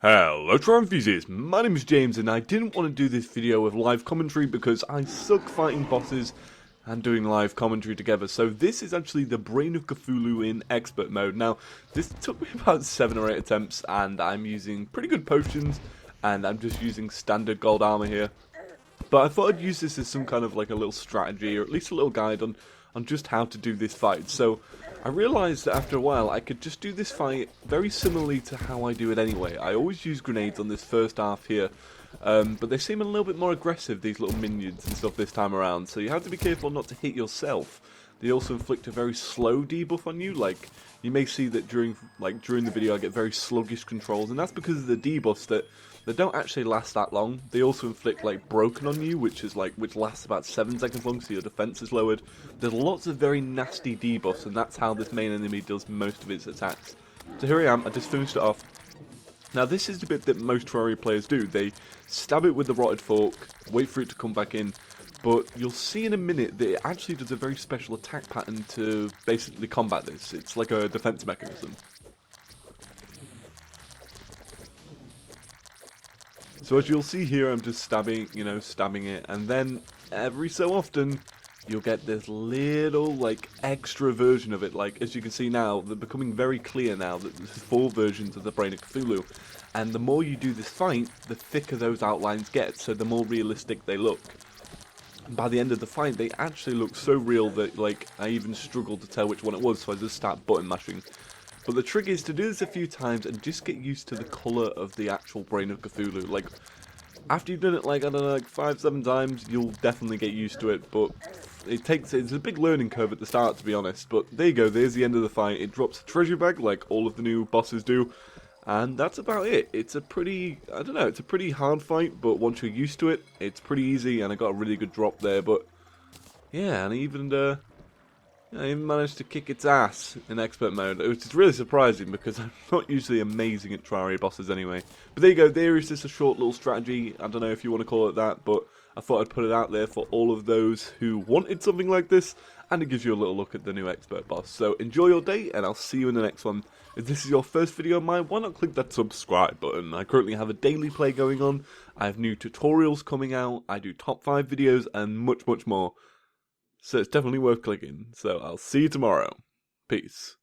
Hello Terraria enthusiasts, my name is James and I didn't want to do this video with live commentary because I suck fighting bosses and doing live commentary together. So this is actually the Brain of Cthulhu in expert mode. Now this took me about 7 or 8 attempts and I'm using pretty good potions and I'm just using standard gold armor here. But I thought I'd use this as some kind of like a little strategy or at least a little guide on just how to do this fight. So I realised that after a while I could just do this fight very similarly to how I do it anyway. I always use grenades on this first half here, but they seem a little bit more aggressive, these little minions and stuff this time around, so you have to be careful not to hit yourself. They also inflict a very slow debuff on you. Like, you may see that during the video I get very sluggish controls, and that's because of the debuffs that don't actually last that long. They also inflict like broken on you, which lasts about 7 seconds long, so your defense is lowered. There's lots of very nasty debuffs, and that's how this main enemy does most of its attacks. So here I am, I just finished it off. Now this is the bit that most Terraria players do. They stab it with the rotted fork, wait for it to come back in, but you'll see in a minute that it actually does a very special attack pattern to basically combat this. It's like a defense mechanism. So as you'll see here, I'm just stabbing it, and then every so often you'll get this little like extra version of it. Like, as you can see now, they're becoming very clear now that there's 4 versions of the Brain of Cthulhu, and the more you do this fight, the thicker those outlines get, so the more realistic they look. And by the end of the fight, they actually look so real that like I even struggled to tell which one it was, so I just start button mashing. But the trick is to do this a few times and just get used to the colour of the actual Brain of Cthulhu. Like, after you've done it like, I don't know, like 5-7 times, you'll definitely get used to it, but it's a big learning curve at the start, to be honest. But there you go, there's the end of the fight. It drops a treasure bag like all of the new bosses do, and that's about it. It's a pretty, I don't know, it's a pretty hard fight, but once you're used to it, it's pretty easy, and I got a really good drop there. But yeah, and I even managed to kick its ass in expert mode, which is really surprising because I'm not usually amazing at Terraria bosses anyway. But there you go, there is just a short little strategy. I don't know if you want to call it that, but I thought I'd put it out there for all of those who wanted something like this, and it gives you a little look at the new expert boss. So enjoy your day, and I'll see you in the next one. If this is your first video of mine, why not click that subscribe button? I currently have a daily play going on, I have new tutorials coming out, I do top 5 videos, and much more. So it's definitely worth clicking. So I'll see you tomorrow. Peace.